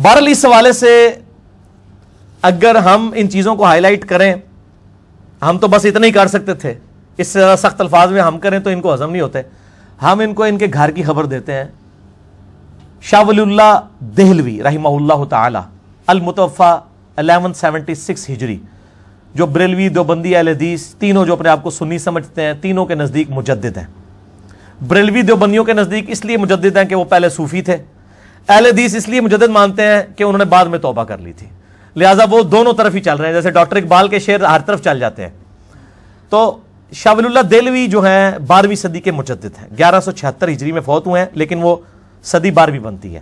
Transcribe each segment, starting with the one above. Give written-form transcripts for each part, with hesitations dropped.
بہرحال اس حوالے سے اگر ہم ان چیزوں کو ہائی لائٹ کریں، ہم تو بس اتنا ہی کر سکتے تھے، اس سے سخت الفاظ میں ہم کریں تو ان کو ہضم نہیں ہوتے، ہم ان کو ان کے گھر کی خبر دیتے ہیں۔ شاہ ولی اللہ دہلوی رحمہ اللہ تعالی المتوفی 1176 ہجری، جو بریلوی، دیوبندی، اہل حدیث تینوں جو اپنے آپ کو سنی سمجھتے ہیں، تینوں کے نزدیک مجدد ہیں۔ بریلوی دیوبندیوں کے نزدیک اس لیے مجدد ہیں کہ وہ پہلے صوفی تھے، اہل حدیث اس لیے مجدد مانتے ہیں کہ انہوں نے بعد میں توبہ کر لی تھی، لہٰذا وہ دونوں طرف ہی چل رہے ہیں، جیسے ڈاکٹر اقبال کے شعر ہر طرف چل جاتے ہیں۔ تو شاہ ولی اللہ دہلوی جو ہیں 12ویں صدی کے مجدد ہیں، 1176 ہجری میں فوت ہوئے ہیں، لیکن وہ صدی 12ویں بنتی ہے۔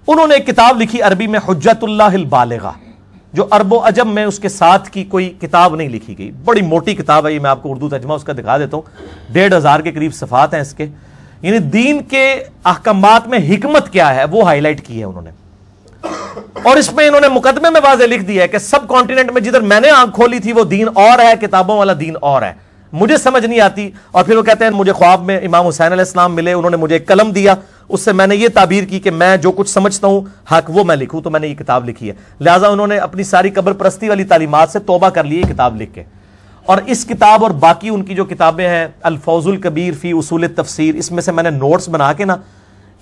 انہوں نے ایک کتاب لکھی عربی میں، حجت اللہ البالغہ، جو عرب و عجم میں اس کے ساتھ کی کوئی کتاب نہیں لکھی گئی، بڑی موٹی کتاب ہے یہ، میں آپ کو اردو ترجمہ اس کا دکھا دیتا ہوں، 1500 کے قریب صفحات ہیں اس کے، یعنی دین کے احکامات میں حکمت کیا ہے وہ ہائی لائٹ کی ہے انہوں نے۔ اور اس میں انہوں نے مقدمے میں واضح لکھ دیا ہے کہ سب کانٹیننٹ میں جدھر میں نے آنکھ کھولی تھی وہ دین اور ہے، کتابوں والا دین اور ہے، مجھے سمجھ نہیں آتی۔ اور پھر وہ کہتے ہیں مجھے خواب میں امام حسین علیہ السلام ملے، انہوں نے مجھے ایک قلم دیا، اس سے میں نے یہ تعبیر کی کہ میں جو کچھ سمجھتا ہوں حق وہ میں لکھوں، تو میں نے یہ کتاب لکھی ہے۔ لہٰذا انہوں نے اپنی ساری قبر پرستی والی تعلیمات سے توبہ کر لی ہے کتاب لکھ کے۔ اور اس کتاب اور باقی ان کی جو کتابیں ہیں، الفوز الکبیر فی اصول التفسیر، اس میں سے میں نے نوٹس بنا کے نا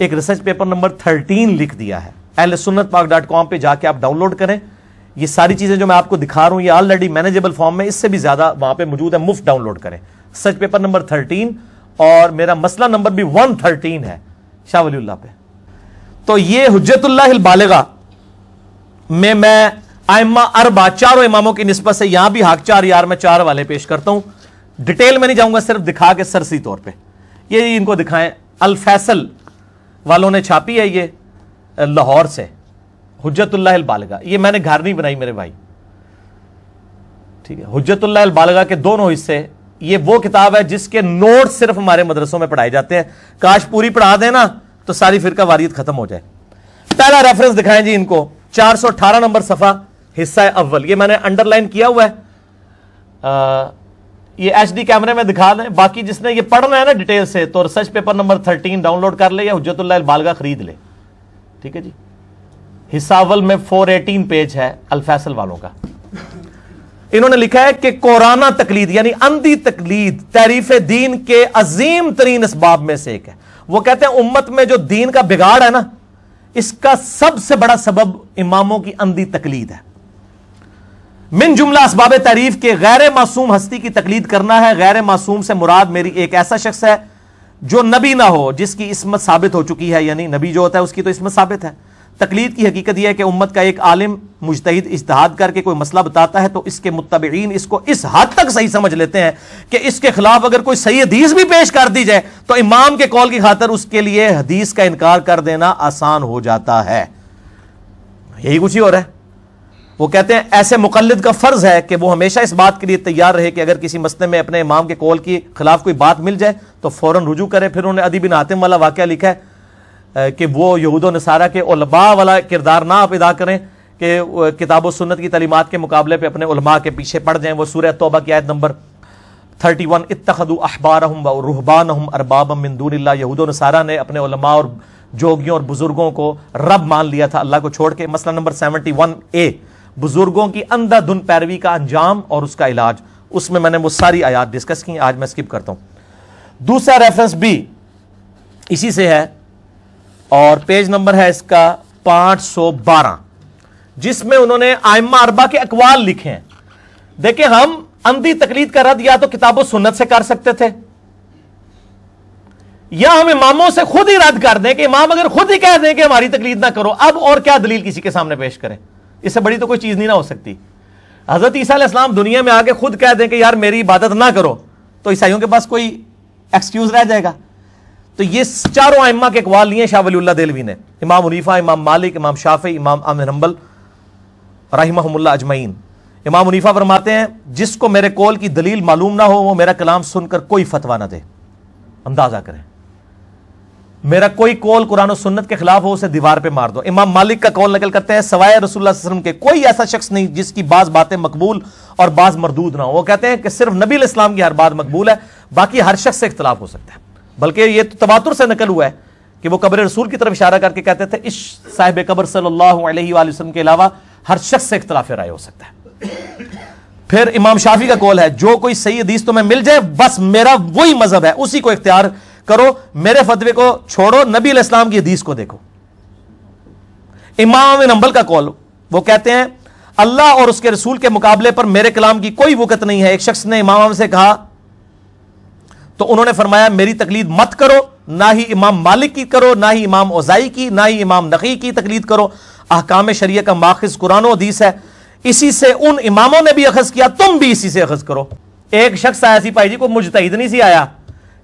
ایک ریسرچ پیپر نمبر 13 لکھ دیا ہے، اہل سنت پاک .com پہ جا کے آپ ڈاؤن لوڈ کریں۔ یہ ساری چیزیں جو میں آپ کو دکھا رہا ہوں یہ آلریڈی مینیجیبل فارم میں، اس سے بھی زیادہ وہاں پہ موجود ہے، مفت ڈاؤن لوڈ کریں۔ ریسرچ پیپر نمبر 13 اور میرا مسئلہ نمبر بھی 113 ہے شاہ ولی اللہ پہ۔ تو یہ حجت اللہ البالغہ میں ائمہ اربعہ، چاروں اماموں کی نسبت سے یہاں بھی حق 4 یار میں 4 والے پیش کرتا ہوں، ڈیٹیل میں نہیں جاؤں گا، صرف دکھا کے سرسی طور پہ یہ ان کو دکھائیں۔ الفیصل والوں نے چھاپی ہے یہ لاہور سے، حجت اللہ البالغہ، یہ میں نے گھر نہیں بنائی میرے بھائی، ٹھیک ہے۔ حجت اللہ البالغہ کے دونوں حصے، یہ وہ کتاب ہے جس کے نوٹ صرف ہمارے مدرسوں میں پڑھائے جاتے ہیں، کاش پوری پڑھا دیں نا تو ساری فرقہ واریت ختم ہو جائے۔ پہلا ریفرنس دکھائیں جی ان کو، 418 نمبر صفحہ، حصہ اول، یہ میں نے انڈر لائن کیا ہوا ہے، یہ ایچ ڈی کیمرے میں دکھا دیں، باقی جس نے یہ پڑھنا ہے نا ڈیٹیل سے تو research paper number 13 download کر لے یا حجت اللہ البالغہ خرید لے، ٹھیک ہے جی۔ حصہ اول میں 418 پیج ہے الفیصل والوں کا۔ انہوں نے لکھا ہے کہ قرآنہ تقلید یعنی اندھی تقلید تعریف دین کے عظیم ترین اسباب میں سے ایک ہے۔ وہ کہتے ہیں امت میں جو دین کا بگاڑ ہے نا، اس کا سب سے بڑا سبب اماموں کی اندھی تقلید ہے۔ من جملہ اسباب تعریف کے غیر معصوم ہستی کی تقلید کرنا ہے۔ غیر معصوم سے مراد میری ایک ایسا شخص ہے جو نبی نہ ہو، جس کی عصمت ثابت ہو چکی ہے، یعنی نبی جو ہوتا ہے اس کی تو عصمت ثابت ہے۔ تقلید کی حقیقت یہ ہے کہ امت کا ایک عالم مجتہد اجتہاد کر کے کوئی مسئلہ بتاتا ہے تو اس کے متبعین اس کو اس حد تک صحیح سمجھ لیتے ہیں کہ اس کے خلاف اگر کوئی صحیح حدیث بھی پیش کر دی جائے تو امام کے قول کی خاطر اس کے لیے حدیث کا انکار کر دینا آسان ہو جاتا ہے۔ یہی کچھ ہی ہو رہا ہے۔ وہ کہتے ہیں ایسے مقلد کا فرض ہے کہ وہ ہمیشہ اس بات کے لیے تیار رہے کہ اگر کسی مسئلے میں اپنے امام کے قول کے خلاف کوئی بات مل جائے تو فوراً رجوع کرے۔ پھر انہوں نے عدی بن حاتم والا واقعہ لکھا ہے کہ وہ یہود و نصارہ کے علماء والا کردار نہ آپ ادا کریں کہ کتاب و سنت کی تعلیمات کے مقابلے پہ اپنے علماء کے پیچھے پڑ جائیں۔ وہ سورہ توبہ کی آیت نمبر 31، اتخذوا احبارہم و رہبانہم اربابا من دون اللہ، یہود و نصارہ نے اپنے علماء اور جوگیوں اور بزرگوں کو رب مان لیا تھا اللہ کو چھوڑ کے۔ مسئلہ نمبر 71A، بزرگوں کی اندھا دھند پیروی کا انجام اور اس کا علاج، اس میں نے وہ ساری آیات ڈسکس کی، آج میں سکپ کرتا ہوں۔ دوسرا ریفرنس بھی اسی سے ہے اور پیج نمبر ہے اس کا 512، جس میں انہوں نے ائمہ اربعہ کے اقوال لکھے ہیں۔ دیکھیں ہم اندھی تقلید کا رد یا تو کتاب و سنت سے کر سکتے تھے یا ہم اماموں سے خود ہی رد کر دیں کہ امام اگر خود ہی کہہ دیں کہ ہماری تقلید نہ کرو، اب اور کیا دلیل کسی کے سامنے پیش کریں؟ اس سے بڑی تو کوئی چیز نہیں نہ ہو سکتی۔ حضرت عیسیٰ علیہ السلام دنیا میں آ کے خود کہہ دیں کہ یار میری عبادت نہ کرو تو عیسائیوں کے پاس کوئی ایکسکیوز رہ جائے گا؟ تو یہ چاروں ائمہ کے اقوال لیے شاہ ولی اللہ دہلوی نے، امام حنیفہ، امام مالک، امام شافعی، امام احمد بن حنبل رحمہم اللہ اجمعین۔ امام حنیفہ فرماتے ہیں جس کو میرے قول کی دلیل معلوم نہ ہو وہ میرا کلام سن کر کوئی فتویٰ نہ دے۔ اندازہ کریں، میرا کوئی قول قرآن و سنت کے خلاف ہو اسے دیوار پہ مار دو۔ امام مالک کا قول نقل کرتے ہیں سوائے رسول اللہ صلی اللہ علیہ وسلم کے کوئی ایسا شخص نہیں جس کی بعض باتیں مقبول اور بعض مردود نہ ہو۔ وہ کہتے ہیں کہ صرف نبی علیہ السلام کی ہر بات مقبول ہے، باقی ہر شخص سے اختلاف ہو سکتا ہے، بلکہ یہ تواتر سے نقل ہوا ہے کہ وہ قبر رسول کی طرف اشارہ کر کے کہتے تھے اس صاحب قبر صلی اللہ علیہ وآلہ وسلم کے علاوہ ہر شخص سے اختلاف رائے ہو سکتا ہے۔ پھر امام شافعی کا قول ہے جو کوئی صحیح حدیث تمہیں مل جائے بس میرا وہی مذہب ہے، اسی کو اختیار کرو، میرے فتوے کو چھوڑو، نبی علیہ السلام کی حدیث کو دیکھو۔ امام بن حنبل کا قول، وہ کہتے ہیں اللہ اور اس کے رسول کے مقابلے پر میرے کلام کی کوئی وقت نہیں ہے۔ ایک شخص نے امام سے کہا تو انہوں نے فرمایا میری تقلید مت کرو، نہ ہی امام مالک کی کرو، نہ ہی امام اوزائی کی، نہ ہی امام نقی کی تقلید کرو، احکام شریعہ کا ماخذ قرآن و حدیث ہے، اسی سے ان اماموں نے بھی اخذ کیا، تم بھی اسی سے اخذ کرو۔ ایک شخص آیا سی بھائی جی کو مجتہد نہیں سی آیا،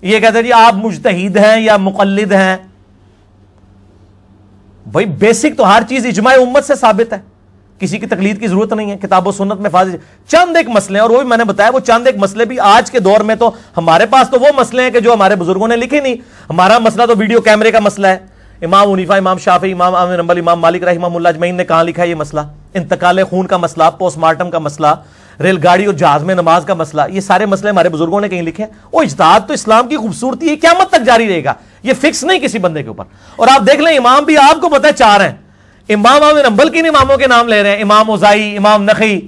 یہ کہتے ہیں جی آپ مجتہد ہیں یا مقلد ہیں؟ بھائی بیسک تو ہر چیز اجماع امت سے ثابت ہے، کسی کی تقلید کی ضرورت نہیں ہے، کتاب و سنت میں فاضل چند ایک مسئلے ہیں، اور وہ بھی میں نے بتایا وہ چند ایک مسئلے بھی آج کے دور میں تو ہمارے پاس تو وہ مسئلے ہیں کہ جو ہمارے بزرگوں نے لکھے نہیں۔ ہمارا مسئلہ تو ویڈیو کیمرے کا مسئلہ ہے، امام حنیفہ، امام شافعی، امام احمد بن حنبل، امام مالک رحمہ اللہ اجمعین نے کہاں لکھا ہے یہ مسئلہ؟ انتقال خون کا مسئلہ، پوسٹ مارٹم کا مسئلہ، ریل گاڑی اور جہاز میں نماز کا مسئلہ، یہ سارے مسئلے ہمارے بزرگوں نے کہیں لکھے ہیں۔ وہ اجتہاد تو اسلام کی خوبصورتی ہے، قیامت تک جاری رہے گا، یہ فکس نہیں کسی بندے کے اوپر۔ اور آپ دیکھ لیں امام بھی آپ کو پتہ ہے چار ہیں، امام احمد بن حنبل کن اماموں کے نام لے رہے ہیں، امام اوزائی، امام نخعی،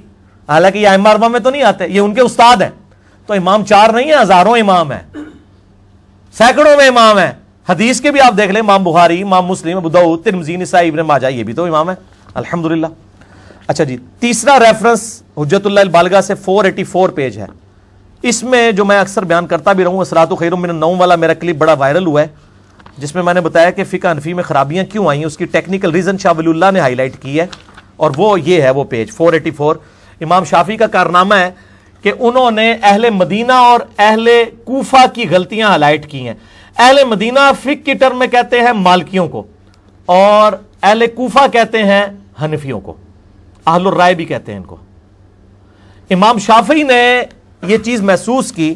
حالانکہ یہ ائمہ اربعہ میں تو نہیں آتے، یہ ان کے استاد ہیں۔ تو امام چار نہیں ہیں، ہزاروں امام ہیں، سینکڑوں میں امام ہیں۔ حدیث کے بھی آپ دیکھ لیں، امام بخاری، امام مسلم، ابو داؤد، ترمذی، نسائی، ابن ماجہ، یہ بھی تو امام ہیں الحمدللہ۔ اچھا جی، تیسرا ریفرنس حجت اللہ البالغہ سے 484 پیج ہے، اس میں جو میں اکثر بیان کرتا بھی رہوں، الصلاۃ خیر من النوم والا میرا کلپ بڑا وائرل ہوا ہے، جس میں نے بتایا کہ فقہ حنفی میں خرابیاں کیوں آئیں، اس کی ٹیکنیکل ریزن شاہ ولی اللہ نے ہائی لائٹ کی ہے، اور وہ یہ ہے، وہ پیج 484۔ امام شافعی کا کارنامہ ہے کہ انہوں نے اہل مدینہ اور اہل کوفہ کی غلطیاں ہائی لائٹ کی ہیں۔ اہل مدینہ فقہ کی ٹرم میں کہتے ہیں مالکیوں کو، اور اہل کوفہ کہتے ہیں حنفیوں کو، اہل الرائے بھی کہتے ہیں ان کو۔ امام شافعی نے یہ چیز محسوس کی۔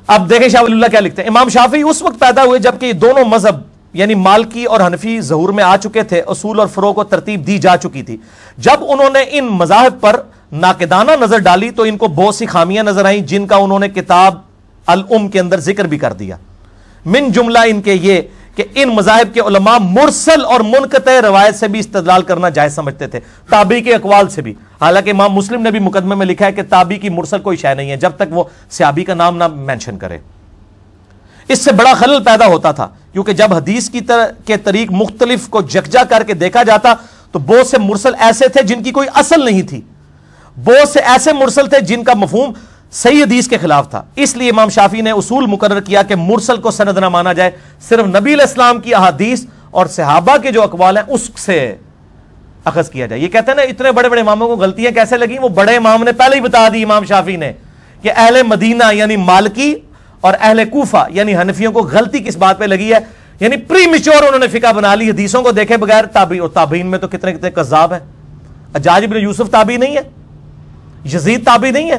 اب دیکھیں شاہ ولی اللہ کیا لکھتے ہیں، امام شافعی اس وقت پیدا ہوئے جبکہ یہ دونوں مذہب یعنی مالکی اور حنفی ظہور میں آ چکے تھے، اصول اور فروع کو ترتیب دی جا چکی تھی۔ جب انہوں نے ان مذاہب پر ناقدانہ نظر ڈالی تو ان کو بہت سی خامیاں نظر آئیں، جن کا انہوں نے کتاب الام کے اندر ذکر بھی کر دیا۔ من جملہ ان کے یہ کہ ان مذاہب کے علماء مرسل اور منقطع روایت سے بھی استدلال کرنا جائز سمجھتے تھے، تابعی کے اقوال سے بھی، حالانکہ امام مسلم نے بھی مقدمے میں لکھا ہے کہ تابعی کی مرسل کوئی شے نہیں ہے جب تک وہ صحابی کا نام نہ مینشن کرے۔ اس سے بڑا خلل پیدا ہوتا تھا کیونکہ جب حدیث کے طریق مختلف کو یکجا کر کے دیکھا جاتا تو بہت سے مرسل ایسے تھے جن کی کوئی اصل نہیں تھی، بہت سے ایسے مرسل تھے جن کا مفہوم صحیح حدیث کے خلاف تھا۔ اس لیے امام شافعی نے اصول مقرر کیا کہ مرسل کو سند نہ مانا جائے، صرف نبی علیہ السلام کی احادیث اور صحابہ کے جو اقوال ہیں اس سے اخذ کیا جائے۔ یہ کہتے ہیں نا اتنے بڑے بڑے اماموں کو غلطیاں کیسے لگیں، وہ بڑے امام نے پہلے ہی بتا دی، امام شافعی نے، کہ اہل مدینہ یعنی مالکی اور اہل کوفہ یعنی حنفیوں کو غلطی کس بات پہ لگی ہے، یعنی پری میچور انہوں نے فقہ بنا لی حدیثوں کو دیکھے بغیر۔ تابعی اور تابعین میں تو کتنے کتنے کذاب ہیں، حجاج بن یوسف تابعی نہیں ہے، یزید تابعی نہیں ہے،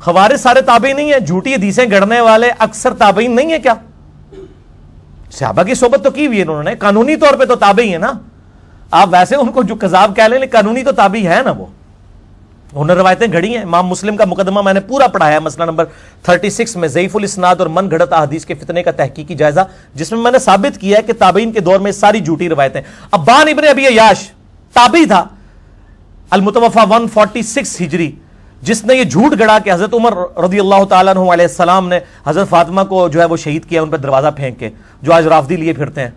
خوارج سارے تابعی نہیں ہیں، جھوٹی حدیثیں گڑھنے والے اکثر تابعین نہیں ہیں کیا؟ صحابہ کی صحبت تو کی ہوئی ہے انہوں نے، قانونی طور پہ تو تابعی ہیں نا، آپ ویسے ان کو جو کذاب کہہ لیں قانونی تو تابعی ہے نا، وہ انہوں نے روایتیں گھڑی ہیں۔ امام مسلم کا مقدمہ میں نے پورا پڑھایا ہے، مسئلہ نمبر 36 میں ضعیف الاسناد اور من گھڑت احادیث کے فتنے کا تحقیقی جائزہ، جس میں نے ثابت کیا ہے کہ تابعین کے دور میں ساری جھوٹی روایتیں۔ ابان ابن ابی عیاش تابعی تھا، المتوفى 146 ہجری، جس نے یہ جھوٹ گڑا کہ حضرت عمر رضی اللہ تعالیٰ عنہ علیہ السلام نے حضرت فاطمہ کو جو ہے وہ شہید کیا ان پہ دروازہ پھینک کے، جو آج رافضی لیے پھرتے ہیں،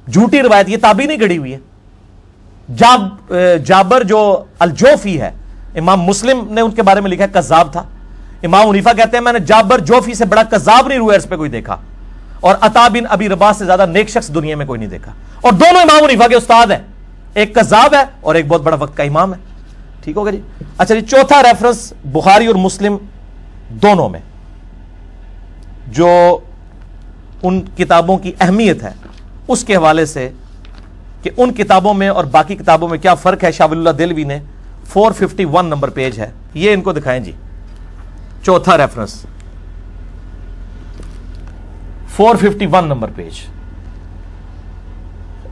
جھوٹی روایت، یہ تابعی نہیں گڑی ہوئی ہے۔ جابر جو الجوفی ہے، امام مسلم نے ان کے بارے میں لکھا ہے کذاب تھا۔ امام حنیفہ کہتے ہیں میں نے جابر جوفی سے بڑا کذاب نہیں روایت پہ کوئی دیکھا، اور عطا بن ابی رباح سے زیادہ نیک شخص دنیا میں کوئی نہیں دیکھا، اور دونوں امام حنیفہ کے استاد ہیں، ایک کذاب ہے اور ایک بہت بڑا وقت کا امام ہے۔ ٹھیک ہوگا جی۔ اچھا جی، چوتھا ریفرنس بخاری اور مسلم دونوں میں جو ان کتابوں کی اہمیت ہے اس کے حوالے سے کہ ان کتابوں میں اور باقی کتابوں میں کیا فرق ہے، شاہ ولی اللہ دہلوی نے 451 نمبر پیج ہے، یہ ان کو دکھائیں جی، چوتھا ریفرنس 451 نمبر پیج۔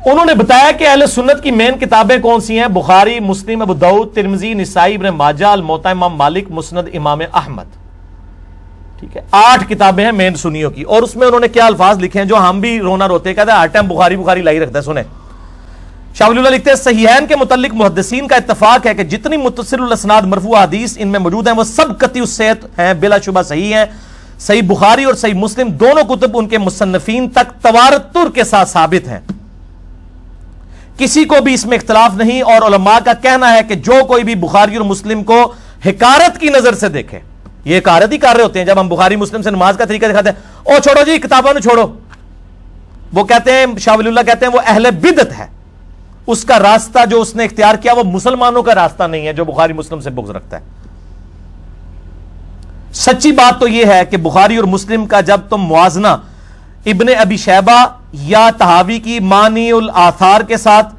انہوں نے بتایا کہ اہل سنت کی مین کتابیں کون سی ہیں، بخاری، مسلم، ابو داؤد، ترمذی، نسائی، ابن ماجہ، الموطا امام مالک، مسند امام احمد۔ ٹھیک ہے، 8 کتابیں ہیں مین سنیوں کی، اور اس میں انہوں نے کیا الفاظ لکھے ہیں جو ہم بھی رونا روتے ہیں، کہتے ہیں ہر ٹائم بخاری لائی رکھتا ہے. سنیں، شاہ ولی اللہ لکھتے ہیں صحیحین کے متعلق محدثین کا اتفاق ہے کہ جتنی متصل الاسناد مرفوع حدیث ان میں موجود ہیں وہ سب قطعی الصحت ہیں، بلا شبہ صحیح ہیں. صحیح بخاری اور صحیح مسلم دونوں کتب ان کے مصنفین تک تواتر کے ساتھ ثابت ہیں، کسی کو بھی اس میں اختلاف نہیں. اور علماء کا کہنا ہے کہ جو کوئی بھی بخاری اور مسلم کو حکارت کی نظر سے دیکھے، یہ حکارت ہی کر رہے ہوتے ہیں جب ہم بخاری مسلم سے نماز کا طریقہ دکھاتے ہیں، او چھوڑو جی کتابوں نے چھوڑو، وہ کہتے ہیں، شاہ ولی اللہ کہتے ہیں وہ اہل بدعت ہے، اس کا راستہ جو اس نے اختیار کیا وہ مسلمانوں کا راستہ نہیں ہے جو بخاری مسلم سے بغض رکھتا ہے. سچی بات تو یہ ہے کہ بخاری اور مسلم کا جب تم موازنہ ابن ابی شیبہ یا طحاوی کی مانی الآثار کے ساتھ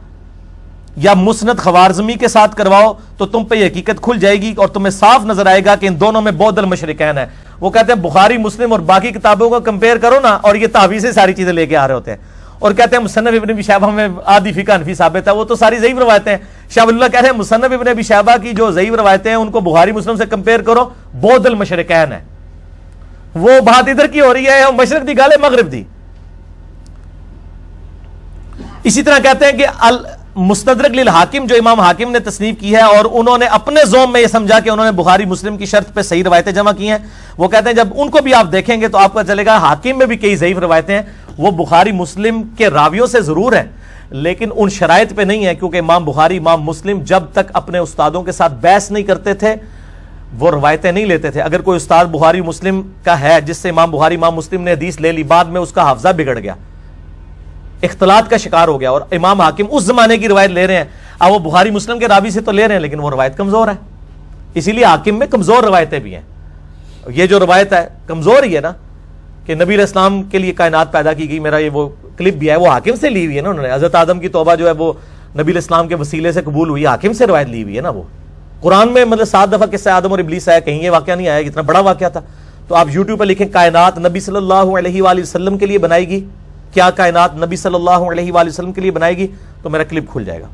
یا مسند خوارزمی کے ساتھ کرواؤ تو تم پہ یہ حقیقت کھل جائے گی اور تمہیں صاف نظر آئے گا کہ ان دونوں میں بعد المشرکین ہے. وہ کہتے ہیں بخاری مسلم اور باقی کتابوں کو کمپیئر کرو نا، اور یہ طحاوی سے ساری چیزیں لے کے آ رہے ہوتے ہیں اور کہتے ہیں مصنف ابن ابی شیبہ میں آدھی فقہ حنفی ثابت ہے، وہ تو ساری ضعیف روایتیں ہیں. شاہ ولی اللہ کہتے ہیں مصنف ابن ابی شیبہ کی جو ضعیف روایتیں ہیں ان کو بخاری مسلم سے کمپیئر کرو، بعد المشرکین ہے. وہ بات ادھر کی ہو رہی ہے، مشرق دی گالے مغرب دی. اسی طرح کہتے ہیں کہ مستدرک للحاکم جو امام حاکم نے تصنیف کی ہے، اور انہوں نے اپنے ذوق میں یہ سمجھا کہ انہوں نے بخاری مسلم کی شرط پہ صحیح روایتیں جمع کی ہیں. وہ کہتے ہیں جب ان کو بھی آپ دیکھیں گے تو آپ کو چلے گا حاکم میں بھی کئی ضعیف روایتیں ہیں، وہ بخاری مسلم کے راویوں سے ضرور ہیں لیکن ان شرائط پہ نہیں ہے، کیونکہ امام بخاری امام مسلم جب تک اپنے استادوں کے ساتھ بحث نہیں کرتے تھے وہ روایتیں نہیں لیتے تھے. اگر کوئی استاد بخاری مسلم کا ہے جس سے امام بخاری امام مسلم نے حدیث لے لی، بعد میں اس کا حافظہ بگڑ گیا، اختلاط کا شکار ہو گیا، اور امام حاکم اس زمانے کی روایت لے رہے ہیں، اب وہ بخاری مسلم کے راوی سے تو لے رہے ہیں لیکن وہ روایت کمزور ہے. اسی لیے حاکم میں کمزور روایتیں بھی ہیں. یہ جو روایت ہے کمزور ہی ہے نا کہ نبی علیہ السلام کے لیے کائنات پیدا کی گئی، میرا یہ وہ کلپ بھی ہے وہ حاکم سے لی ہوئی ہے نا، انہوں نے حضرت آدم کی توبہ جو ہے وہ نبی علیہ السلام کے وسیلے سے قبول ہوئی، حاکم سے روایت لی ہوئی ہے نا. وہ قرآن میں مطلب 7 دفعہ قصہ آدم اور ابلیس آیا، کہیں یہ واقعہ نہیں آیا، اتنا بڑا واقعہ تھا. تو آپ یوٹیوب پہ لکھیں کائنات نبی صلی اللہ علیہ وآلہ وسلم کے لیے بنائی گی، کیا کائنات نبی صلی اللہ علیہ وآلہ وسلم کے لیے بنائے گی، تو میرا کلپ کھل جائے گا.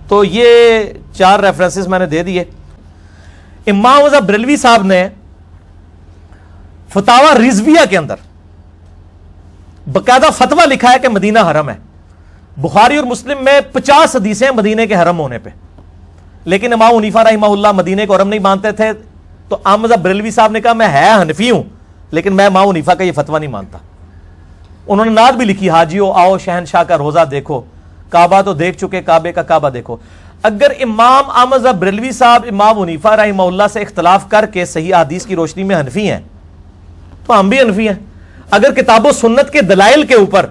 تو یہ 4 ریفرنسز میں نے دے دیے. امام رضا بریلوی صاحب نے فتاوی رضویہ کے اندر باقاعدہ فتویٰ لکھا ہے کہ مدینہ حرم ہے. بخاری اور مسلم میں 50 حدیثیں ہیں مدینے کے حرم ہونے پہ، لیکن امام حنیفہ رحمہ اللہ مدینے کو حرم نہیں مانتے تھے. تو امام رضا بریلوی صاحب نے کہا میں ہے حنفی ہوں لیکن میں امام حنیفہ کا یہ فتویٰ نہیں مانتا. انہوں نے نعت بھی لکھی، حاجیو آؤ شہنشاہ کا روزہ دیکھو، کعبہ تو دیکھ چکے کعبے کا کعبہ دیکھو. اگر امام احمد رضا بریلوی صاحب امام حنیفہ رحمہ اللہ سے اختلاف کر کے صحیح حدیث کی روشنی میں حنفی ہیں تو ہم بھی حنفی ہیں. اگر کتاب و سنت کے دلائل کے اوپر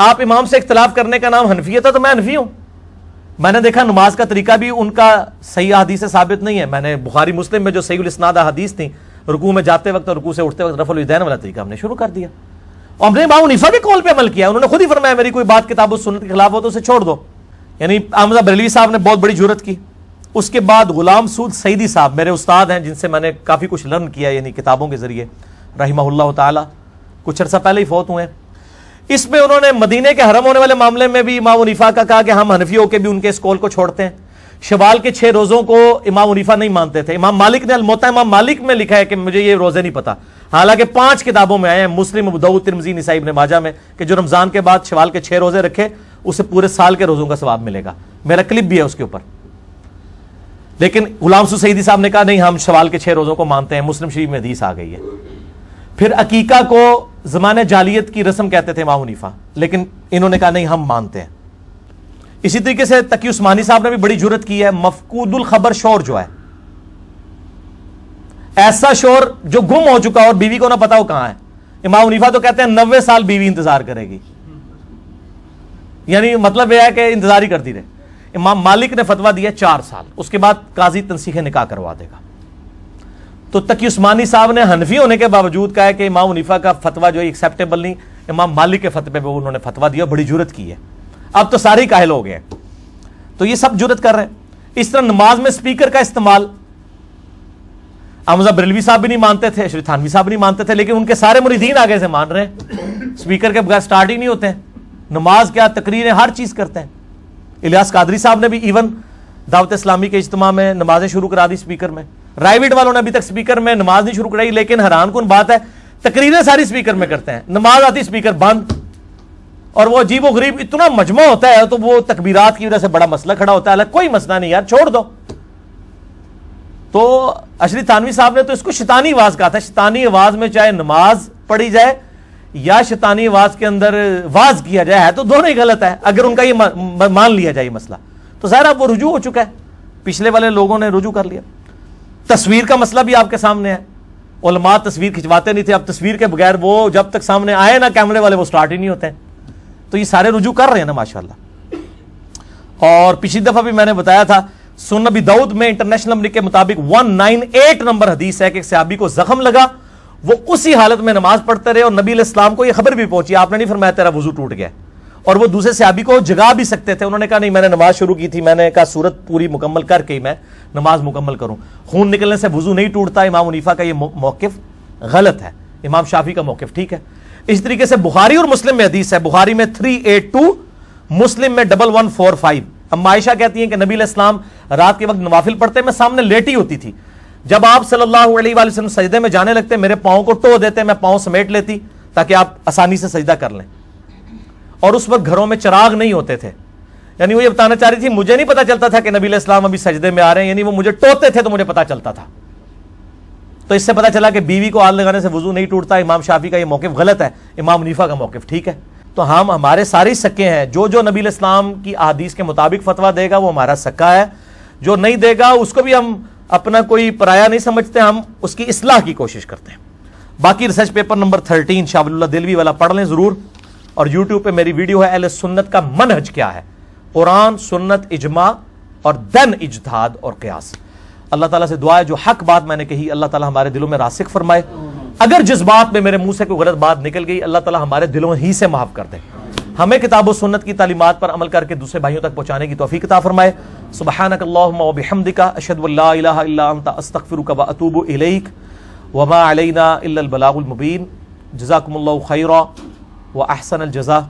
آپ امام سے اختلاف کرنے کا نام حنفیت ہے تو میں حنفی ہوں. میں نے دیکھا نماز کا طریقہ بھی ان کا صحیح حدیث سے ثابت نہیں ہے. میں نے بخاری مسلم میں جو صحیح الاسناد حدیث تھی، رکوع میں جاتے وقت اور رکوع سے اٹھتے وقت رفع الیدین والا طریقہ ہم نے شروع کر دیا، اور ہم نے امام حنیفہ کے قول پہ عمل کیا. انہوں نے خود ہی فرمایا میری کوئی بات کتاب و سنت کے خلاف ہو تو اسے چھوڑ دو. یعنی احمد بریلوی صاحب نے بہت بڑی جرت کی. اس کے بعد غلام سعود سعیدی صاحب میرے استاد ہیں جن سے میں نے کافی کچھ لرن کیا یعنی کتابوں کے ذریعے، رحمہ اللہ تعالی، کچھ عرصہ پہلے ہی فوت ہوئے. اس میں انہوں نے مدینے کے حرم ہونے والے معاملے میں بھی امام حنیفہ کا کہا کہ ہم حنفی ہو کے بھی ان کے اس قول کو چھوڑتے ہیں. شوال کے 6 روزوں کو امام حنیفہ نہیں مانتے تھے. امام مالک نے الموطا امام مالک میں لکھا ہے کہ مجھے یہ روزے نہیں پتا، حالانکہ 5 کتابوں میں آئے ہیں، مسلم، ابو داؤد، ترمذی، نسائی، ابن ماجہ میں، کہ جو رمضان کے بعد شوال کے 6 روزے رکھے اسے پورے سال کے روزوں کا ثواب ملے گا. میرا کلپ بھی ہے اس کے اوپر. لیکن غلام سعود سعیدی صاحب نے کہا نہیں ہم شوال کے 6 روزوں کو مانتے ہیں، مسلم شریف میں حدیث آ گئی ہے. پھر عقیقہ کو زمانہ جاہلیت کی رسم کہتے تھے امام حنیفہ، لیکن انہوں نے کہا نہیں ہم مانتے ہیں. اسی طریقے سے تقی عثمانی صاحب نے بھی بڑی جرت کی ہے. مفقود الخبر شور جو ہے، ایسا شور جو گم ہو چکا اور بیوی کو نہ پتا ہو کہاں ہے. امام حنیفہ تو کہتے ہیں 90 سال بیوی انتظار کرے گی، یعنی مطلب یہ ہے کہ انتظار ہی کرتی رہے. امام مالک نے فتویٰ دیا 4 سال، اس کے بعد قاضی تنسیخ نکاح کروا دے گا. تو تقی عثمانی صاحب نے حنفی ہونے کے باوجود کہا ہے کہ امام حنیفہ کا فتویٰ جو ہے ایکسیپٹیبل نہیں. امام مالک کے فتوے پہ انہوں نے فتویٰ دیا، بڑی جرت کی ہے. اب تو سارے ہی قائل ہو گئے ہیں، تو یہ سب جرت کر رہے ہیں. اس طرح نماز میں سپیکر کا استعمال احمد بریلوی صاحب بھی نہیں مانتے تھے، اشرف تھانوی صاحب نہیں مانتے تھے، لیکن ان کے سارے مریدین آگے سے مان رہے ہیں. سپیکر کے بغیر سٹارٹ ہی نہیں ہوتے ہیں. نماز کیا تقریریں ہر چیز کرتے ہیں. الیاس قادری صاحب نے بھی ایون دعوت اسلامی کے اجتماع میں نمازیں شروع کرا دی سپیکر میں. رائیویٹ والوں نے ابھی تک سپیکر میں نماز نہیں شروع کرائی، لیکن حیران کن بات ہے تقریریں ساری سپیکر میں کرتے ہیں، نماز آتی سپیکر بند، اور وہ عجیب و غریب اتنا مجمع ہوتا ہے تو وہ تکبیرات کی وجہ سے بڑا مسئلہ کھڑا ہوتا ہے، کوئی مسئلہ نہیں یار چھوڑ دو۔ تو اشری تھانوی صاحب نے تو اس کو شیطانی آواز کہا تھا، شیطانی آواز میں چاہے نماز پڑھی جائے یا شیطانی آواز کے اندر واز کیا جائے، ہے تو دونوں ہی غلط ہے۔ اگر ان کا یہ مان لیا جائے یہ مسئلہ تو ظاہر اب وہ رجوع ہو چکا ہے، پچھلے والے لوگوں نے رجوع کر لیا۔ تصویر کا مسئلہ بھی آپ کے سامنے ہے، علماء تصویر کھنچواتے نہیں تھے، اب تصویر کے بغیر وہ جب تک سامنے آئے نا کیمرے والے وہ سٹارٹ ہی نہیں ہوتے ہیں، تو یہ سارے رجوع کر رہے ہیں نا ماشاءاللہ۔ اور پچھلی دفعہ بھی میں نے بتایا تھا سنن ابی داؤد میں انٹرنیشنل نمبر کے مطابق 198 نمبر حدیث ہے کہ ایک صحابی کو زخم لگا، وہ اسی حالت میں نماز پڑھتے رہے اور نبی علیہ السلام کو یہ خبر بھی پہنچی، آپ نے نہیں فرمایا تیرا وضو ٹوٹ گیا، اور وہ دوسرے صحابی کو جگا بھی سکتے تھے، انہوں نے کہا نہیں میں نے نماز شروع کی تھی، میں نے کہا سورت پوری مکمل کر کے ہی میں نماز مکمل کروں۔ خون نکلنے سے وضو نہیں ٹوٹتا، امام حنیفہ کا یہ موقف غلط ہے، امام شافعی کا موقف ٹھیک ہے۔ اس طریقے سے بخاری اور مسلم میں حدیث ہے، بخاری میں 382، مسلم میں 1145۔ اما عائشہ کہتی ہیں کہ نبی علیہ السلام رات کے وقت نوافل پڑھتے میں سامنے لیٹی ہوتی تھی، جب آپ صلی اللہ علیہ وآلہ وسلم سجدے میں جانے لگتے میرے پاؤں کو ٹو دیتے، میں پاؤں سمیٹ لیتی تاکہ آپ آسانی سے سجدہ کر لیں، اور اس وقت گھروں میں چراغ نہیں ہوتے تھے، یعنی وہ یہ بتانا چاہ رہی تھی مجھے نہیں پتا چلتا تھا کہ نبی علیہ السلام ابھی سجدے میں آ رہے ہیں، یعنی وہ مجھے ٹوتے تھے تو مجھے پتا چلتا تھا۔ تو اس سے پتا چلا کہ بیوی کو ہاتھ لگانے سے وضو نہیں ٹوٹتا، امام شافعی کا یہ موقف غلط ہے، امام حنیفہ کا موقف ٹھیک ہے۔ تو ہمارے سارے سکے ہیں، جو نبی علیہ السلام کی احادیث کے مطابق فتویٰ دے گا وہ ہمارا سکا ہے، جو نہیں دے گا اس کو بھی ہم اپنا کوئی پرایا نہیں سمجھتے، ہم اس کی اصلاح کی کوشش کرتے ہیں۔ باقی research paper number 13 Shah Wali اللہ دہلوی والا پڑھ لیں ضرور، اور یوٹیوب پہ میری ویڈیو ہے اہل سنت کا منہج کیا ہے، قرآن سنت اجماع اور دن اجتہاد اور قیاس۔ اللہ تعالیٰ سے دعا ہے جو حق بات میں نے کہی اللہ تعالیٰ ہمارے دلوں میں راسخ فرمائے، اگر جس بات میں میرے منہ سے کوئی غلط بات نکل گئی اللہ تعالیٰ ہمارے دلوں ہی سے معاف کر دے، ہمیں کتاب و سنت کی تعلیمات پر عمل کر کے دوسرے بھائیوں تک پہنچانے کی توفیق عطا فرمائے۔ سبحانک اللہم و بحمدک اشہد ان لا الہ الا انت استغفرک و اتوب الیک وما علینا الا البلاغ المبین۔ جزاکم اللہ خیرا و احسن الجزاء۔